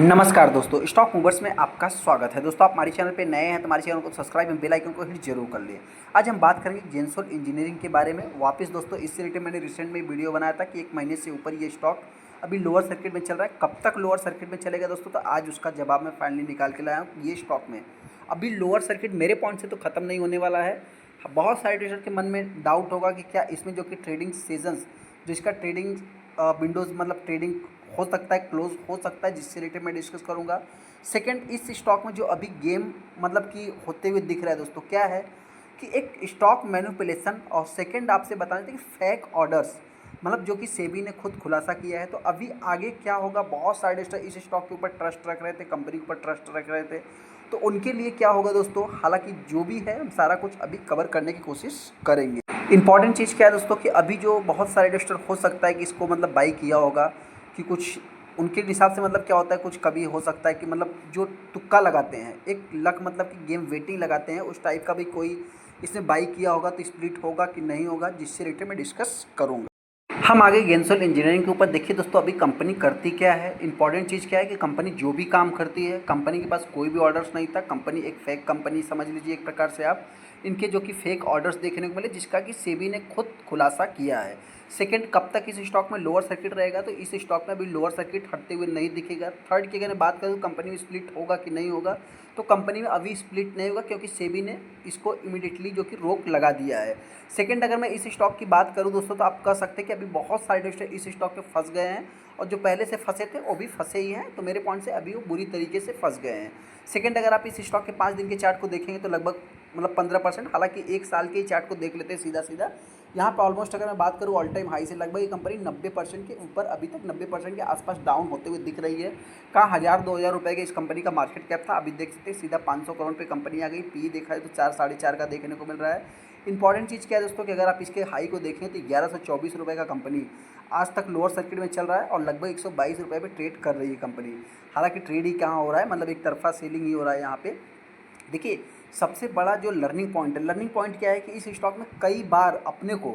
नमस्कार दोस्तों, stock movers में आपका स्वागत है। दोस्तों, आप हमारे चैनल पे नए हैं तो हमारे चैनल को सब्सक्राइब एवं बेल आइकन को हिट जरूर कर लिए। आज हम बात करेंगे जेंसोल इंजीनियरिंग के बारे में। वापस दोस्तों, इससे रिलेटेड मैंने रिसेंट में वीडियो बनाया था कि 1 महीने से ऊपर ये स्टॉक अभी लोअर सर्किट में चल रहा है। कब तक लोअर सर्किट में चलेगा दोस्तों, तो आज उसका जवाब मैं फाइनली निकाल के लाया हूँ। ये स्टॉक में अभी लोअर सर्किट मेरे पॉइंट से तो ख़त्म नहीं होने वाला है। बहुत सारे ट्रेडर के मन में डाउट होगा कि क्या इसमें जो कि ट्रेडिंग सीजन्स, जिसका ट्रेडिंग विंडोज़ मतलब ट्रेडिंग हो सकता है, क्लोज हो सकता है, जिससे रिलेटेड मैं डिस्कस करूंगा। सेकंड, इस स्टॉक में जो अभी गेम मतलब कि होते हुए दिख रहा है दोस्तों, क्या है कि एक स्टॉक मैनिपुलेशन, और सेकंड आपसे बता देते हैं कि फेक ऑर्डर्स, मतलब जो कि सेबी ने खुद खुलासा किया है। तो अभी आगे क्या होगा, बहुत सारे इन्वेस्टर इस स्टॉक के ऊपर ट्रस्ट रख रहे थे, कंपनी के ऊपर ट्रस्ट रख रहे थे, तो उनके लिए क्या होगा दोस्तों। हालांकि जो भी है हम सारा कुछ अभी कवर करने की कोशिश करेंगे। इंपॉर्टेंट चीज़ क्या है दोस्तों कि अभी जो बहुत सारे इन्वेस्टर हो सकता है कि इसको मतलब बाई किया होगा, कि कुछ उनके हिसाब से मतलब क्या होता है, कुछ कभी हो सकता है कि मतलब जो तुक्का लगाते हैं, एक लक मतलब कि गेम वेटिंग लगाते हैं, उस टाइप का भी कोई इसने बाई किया होगा तो स्प्लिट होगा कि नहीं होगा, जिससे रिलेटेड मैं डिस्कस करूँगा। हम आगे जेंसोल इंजीनियरिंग के ऊपर देखिए दोस्तों, अभी कंपनी करती क्या है। इंपॉर्टेंट चीज़ क्या है कि कंपनी जो भी काम करती है, कंपनी के पास कोई भी ऑर्डर्स नहीं था। कंपनी एक फेक कंपनी समझ लीजिए एक प्रकार से आप। इनके जो कि फेक ऑर्डर्स देखने को मिले, जिसका कि सेबी ने खुद खुलासा किया है। सेकंड, कब तक इस स्टॉक में लोअर सर्किट रहेगा, तो इस स्टॉक में अभी लोअर सर्किट हटते हुए नहीं दिखेगा। थर्ड की अगर बात करूँ, कंपनी में स्प्लिट होगा कि नहीं होगा, तो कंपनी में अभी स्प्लिट नहीं होगा, क्योंकि सेबी ने इसको इमीडिएटली जो कि रोक लगा दिया है। सेकंड, अगर मैं इस स्टॉक की बात करूं दोस्तों, तो आप कह सकते हैं कि अभी बहुत सारे इन्वेस्टर इस स्टॉक में फंस गए हैं, और जो पहले से फंसे थे वो भी फंसे ही हैं। तो मेरे पॉइंट से अभी वो बुरी तरीके से फंस गए हैं। सेकंड, अगर आप इस स्टॉक के 5 दिन के चार्ट को देखेंगे तो लगभग मतलब 15%, हालांकि 1 साल के ही चार्ट को देख लेते हैं सीधा सीधा। यहाँ पर ऑलमोस्ट अगर मैं बात करूँ ऑल टाइम हाई से, लगभग ये कंपनी 90% के ऊपर, अभी तक 90% के आसपास डाउन होते हुए दिख रही है। कहाँ 1000-2000 रुपये के इस कंपनी का मार्केट कैप था, अभी देख सकते हैं सीधा 500 करोड़ पे कंपनी आ गई। पी देखा है तो 4-4.5 का देखने को मिल रहा है। इंपॉर्टेंट चीज़ क्या है दोस्तों कि अगर आप इसके हाई को देखें तो 1124 रुपये का कंपनी आज तक लोअर सर्किट में चल रहा है, और लगभग 122 रुपये पे ट्रेड कर रही है कंपनी। हालांकि ट्रेड ही कहाँ हो रहा है, मतलब एक तरफा सेलिंग ही हो रहा है यहाँ पे। देखिए, सबसे बड़ा जो लर्निंग पॉइंट है, लर्निंग पॉइंट क्या है कि इस स्टॉक में कई बार अपने को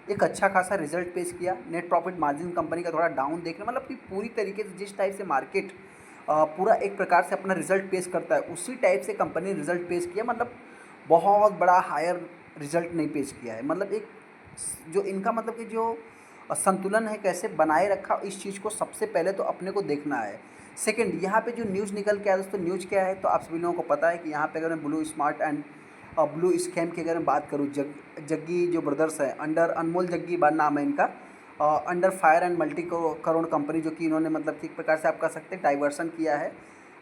एक अच्छा खासा रिजल्ट पेश किया। नेट प्रॉफिट मार्जिन कंपनी का थोड़ा डाउन देखने, मतलब कि पूरी तरीके से जिस टाइप से मार्केट पूरा एक प्रकार से अपना रिजल्ट पेश करता है, उसी टाइप से कंपनी ने रिजल्ट पेश किया। मतलब बहुत बड़ा हायर रिजल्ट नहीं पेश किया है। मतलब एक जो इनका मतलब कि जो संतुलन है कैसे बनाए रखा, इस चीज़ को सबसे पहले तो अपने को देखना है। सेकंड, यहाँ पे जो न्यूज़ निकल के आया दोस्तों, न्यूज़ क्या है तो आप सभी लोगों को पता है कि यहाँ पे अगर मैं blue smart and blue scam की अगर मैं बात करूँ, जग्गी जो ब्रदर्स है, अंडर अनमोल जग्गी बार नाम है इनका, under fire and multi crore company, जो कि इन्होंने मतलब कि एक प्रकार से आप कह सकते हैं डाइवर्सन किया है।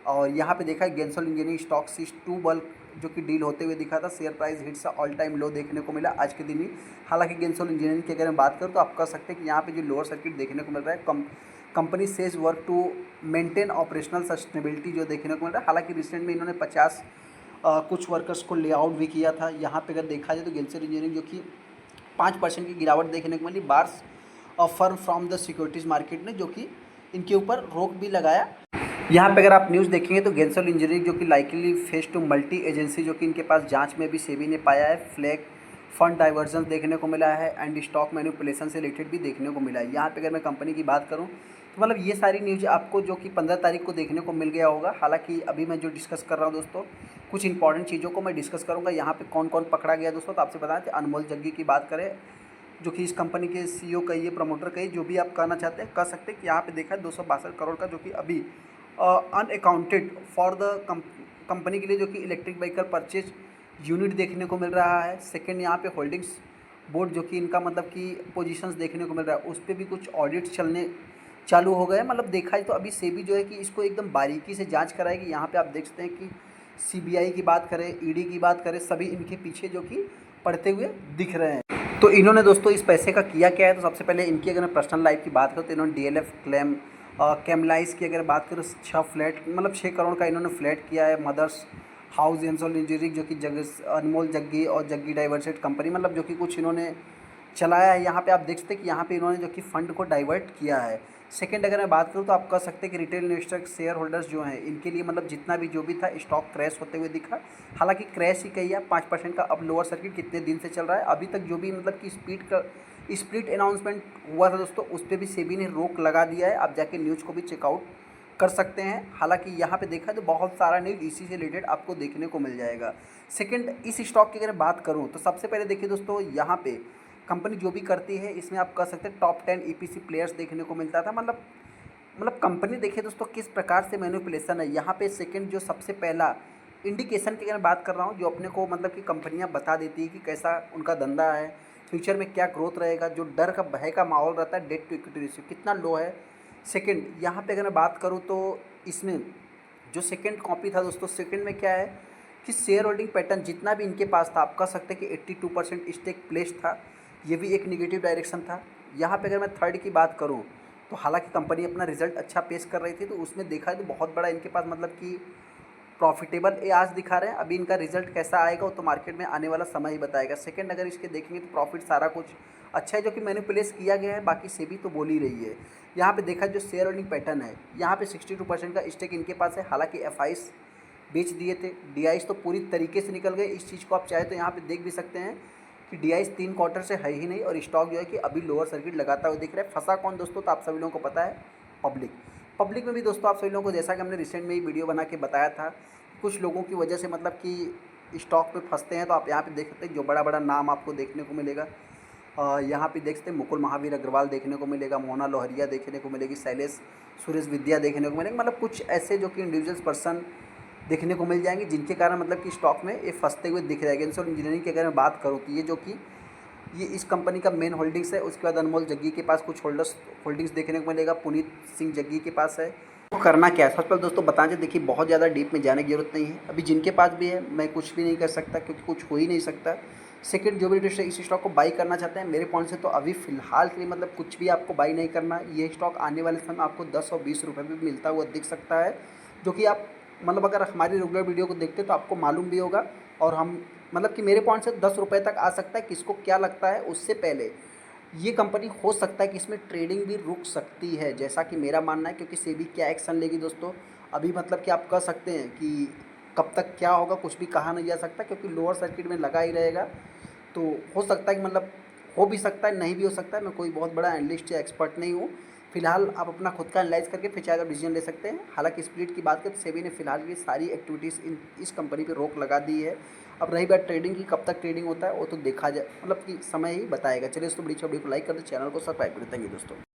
और यहाँ पे देखा है जेंसोल इंजीनियरिंग स्टॉक 6-2 बल्क जो कि डील होते हुए दिखा था। Share price hits all time low देखने को मिला आज के दिन ही। हालांकि जेंसोल इंजीनियरिंग की अगर मैं बात करूँ तो आप कह सकते हैं कि यहाँ पे जो लोअर सर्किट देखने को मिल रहा है, company says work to maintain operational sustainability जो देखने को मिल रहा है। हालांकि रिसेंट में इन्होंने 50 कुछ वर्कर्स को ले आउट भी किया था। यहाँ पे अगर देखा जाए तो जेंसोल इंजीनियरिंग जो कि 5% की गिरावट देखने को मिली। बार्स firm from the securities market ने जो कि इनके ऊपर रोक भी लगाया। यहाँ पे अगर आप न्यूज़ देखेंगे तो जेंसोल इंजीनियरिंग जो कि likely face to multi agency, जो कि इनके पास जांच में भी सेबी ने पाया है, फ्लैग फंड डाइवर्जन देखने को मिला है, एंड स्टॉक मैनिपुलेशन से रिलेटेड भी देखने को मिला है। यहाँ पे अगर मैं कंपनी की बात करूँ तो मतलब ये सारी न्यूज़ आपको जो कि 15 तारीख को देखने को मिल गया होगा। हालांकि अभी मैं जो डिस्कस कर रहा हूँ दोस्तों, कुछ इंपॉर्टेंट चीज़ों को मैं डिस्कस करूँगा। यहाँ पे कौन कौन पकड़ा गया दोस्तों, तो आपसे बताएं कि अनमोल जग्गी की बात करें, जो कि इस कंपनी के सीईओ कहिए, प्रमोटर कहिए, जो भी आप कहना चाहते हैं कह सकते हैं कि यहाँ पे देखा है 262 करोड़ का, जो कि अभी अनअकाउंटेड फॉर द कंपनी के लिए जो कि इलेक्ट्रिक व्हीकल परचेज यूनिट देखने को मिल रहा है। सेकंड, यहाँ पे होल्डिंग्स बोर्ड जो कि इनका मतलब कि पोजीशंस देखने को मिल रहा है, उस पर भी कुछ ऑडिट चलने चालू हो गए। मतलब देखा जाए तो अभी सेबी जो है कि इसको एकदम बारीकी से जांच कराएगी। यहाँ पे आप देख सकते हैं कि सीबीआई की बात करें, ईडी की बात करें, सभी इनके पीछे जो कि पड़ते हुए दिख रहे हैं। तो इन्होंने दोस्तों इस पैसे का किया क्या है, तो सबसे पहले इनकी अगर मैं पर्सनल लाइफ की बात करूँ तो इन्होंने डीएलएफ क्लेम कैमलाइज की अगर बात करूँ 6 फ्लैट, मतलब 6 करोड़ का इन्होंने फ्लैट किया है। मदर्स हाउस जेंसोल इंजीनियरिंग जो कि अनमोल जग्गी और जग्गी डाइवर्सेट कंपनी, मतलब जो कि कुछ इन्होंने चलाया है। यहाँ पे आप देख सकते हैं कि यहाँ पे इन्होंने जो कि फ़ंड को डाइवर्ट किया है। सेकंड, अगर मैं बात करूँ तो आप कह सकते हैं कि रिटेल इन्वेस्टर शेयर होल्डर्स जो हैं, इनके लिए मतलब जितना भी जो भी था स्टॉक क्रैश होते हुए दिखा। हालांकि क्रैश ही कही है 5% का। अब लोअर सर्किट कितने दिन से चल रहा है, अभी तक जो भी मतलब कि स्प्लिट अनाउंसमेंट हुआ था दोस्तों, उस पर भी सेबी ने रोक लगा दिया है। आप जाके न्यूज़ को भी चेकआउट कर सकते हैं। हालांकि यहाँ पे देखा तो बहुत सारा न्यूज़ इसी से रिलेटेड आपको देखने को मिल जाएगा। सेकंड, इस स्टॉक की अगर बात करूँ तो सबसे पहले देखिए दोस्तों, यहाँ पे कंपनी जो भी करती है इसमें आप कह सकते हैं टॉप 10 ईपीसी प्लेयर्स देखने को मिलता था। मतलब कंपनी देखिए दोस्तों किस प्रकार से मैनिपुलेशन है यहाँ पे। सेकंड, जो सबसे पहला इंडिकेशन की अगर बात कर रहा हूँ, जो अपने को मतलब कि कंपनियाँ बता देती है कि कैसा उनका धंधा है, फ्यूचर में क्या ग्रोथ रहेगा। जो डर का भय का माहौल रहता है, डेट टू इक्विटी रेशियो कितना लो है। सेकंड, यहाँ पे अगर मैं बात करूँ तो इसमें जो सेकंड कॉपी था दोस्तों, सेकंड में क्या है कि शेयर होल्डिंग पैटर्न जितना भी इनके पास था, आप कह सकते हैं कि 82% स्टेक प्लेस था। ये भी एक निगेटिव डायरेक्शन था। यहाँ पे अगर मैं थर्ड की बात करूँ तो हालांकि कंपनी अपना रिजल्ट अच्छा पेश कर रही थी, तो उसमें देखा तो बहुत बड़ा इनके पास मतलब कि प्रॉफिटेबल ये आज दिखा रहे हैं। अभी इनका रिजल्ट कैसा आएगा वो तो मार्केट में आने वाला समय ही बताएगा। सेकंड, अगर इसके देखेंगे तो प्रॉफिट सारा कुछ अच्छा है, जो कि मैनिपुलेट किया गया है, बाकी सेबी तो बोल ही रही है। यहाँ पे देखा जो शेयर होल्डिंग पैटर्न है, यहाँ पे 62% का स्टेक इनके पास है। हालांकि एफआईस बेच दिए थे, डीआईस तो पूरी तरीके से निकल गए। इस चीज़ को आप चाहे तो यहाँ पे देख भी सकते हैं कि डीआईस 3 क्वार्टर से है ही नहीं, और स्टॉक जो है कि अभी लोअर सर्किट लगाता हुआ दिख रहा है। फंसा कौन दोस्तों, तो आप सभी लोगों को पता है, पब्लिक में भी दोस्तों आप सभी लोगों को, जैसा कि हमने रिसेंट में ही वीडियो बना के बताया था, कुछ लोगों की वजह से मतलब कि स्टॉक पे फंसते हैं। तो आप यहाँ पे देख सकते हैं जो बड़ा बड़ा नाम आपको देखने को मिलेगा। यहाँ पे देख सकते हैं मुकुल महावीर अग्रवाल देखने को मिलेगा, मोना लोहरिया देखने को मिलेगी, शैलेश सुरेश विद्या देखने को मिलेंगे। मतलब कुछ ऐसे जो कि इंडिविजुअल्स पर्सन देखने को मिल जाएंगे, जिनके कारण मतलब कि स्टॉक में ये फंसते हुए दिख रहे हैं। जेंसोल इंजीनियरिंग की अगर मैं बात करूँ तो ये जो कि ये इस कंपनी का मेन होल्डिंग्स है। उसके बाद अनमोल जग्गी के पास कुछ होल्डिंग्स देखने को मिलेगा, पुनीत सिंह जग्गी के पास है। तो करना क्या है, सबसे पहले दोस्तों बता दें, देखिए बहुत ज़्यादा डीप में जाने की जरूरत नहीं है। अभी जिनके पास भी है, मैं कुछ भी नहीं कर सकता क्योंकि कुछ हो ही नहीं सकता। सेकंड, जो भी इंडस्ट्री इस स्टॉक को बाई करना चाहते हैं, मेरे पॉइंट से तो अभी फिलहाल के लिए मतलब कुछ भी आपको बाई नहीं करना। ये स्टॉक आने वाले समय आपको 10 और 20 रुपये में मिलता हुआ दिख सकता है, जो कि आप मतलब अगर हमारी रेगुलर वीडियो को देखते तो आपको मालूम भी होगा। और हम मतलब कि मेरे पॉइंट से 10 रुपये तक आ सकता है। किसको क्या लगता है, उससे पहले ये कंपनी हो सकता है कि इसमें ट्रेडिंग भी रुक सकती है, जैसा कि मेरा मानना है। क्योंकि सेबी क्या एक्शन लेगी दोस्तों, अभी मतलब कि आप कह सकते हैं कि कब तक क्या होगा कुछ भी कहा नहीं जा सकता, क्योंकि लोअर सर्किट में लगा ही रहेगा। तो हो सकता है कि मतलब हो भी सकता है, नहीं भी हो सकता है। मैं कोई बहुत बड़ा एनालिस्ट या एक्सपर्ट नहीं हूँ। फिलहाल आप अपना खुद का एनालाइज करके फिर चाहे तो डिसीजन ले सकते हैं। हालांकि स्प्लिट की बात करें तो सेबी ने फिलहाल ये सारी एक्टिविटीज़ इस कंपनी पे रोक लगा दी है। अब रही बात ट्रेडिंग की, कब तक ट्रेडिंग होता है वो तो देखा जाए, मतलब कि समय ही बताएगा। चलिए दोस्तों, बड़ी वीडियो को लाइक कर दे, चैनल को सब्सक्राइब कर दें। थैंक यू दोस्तों।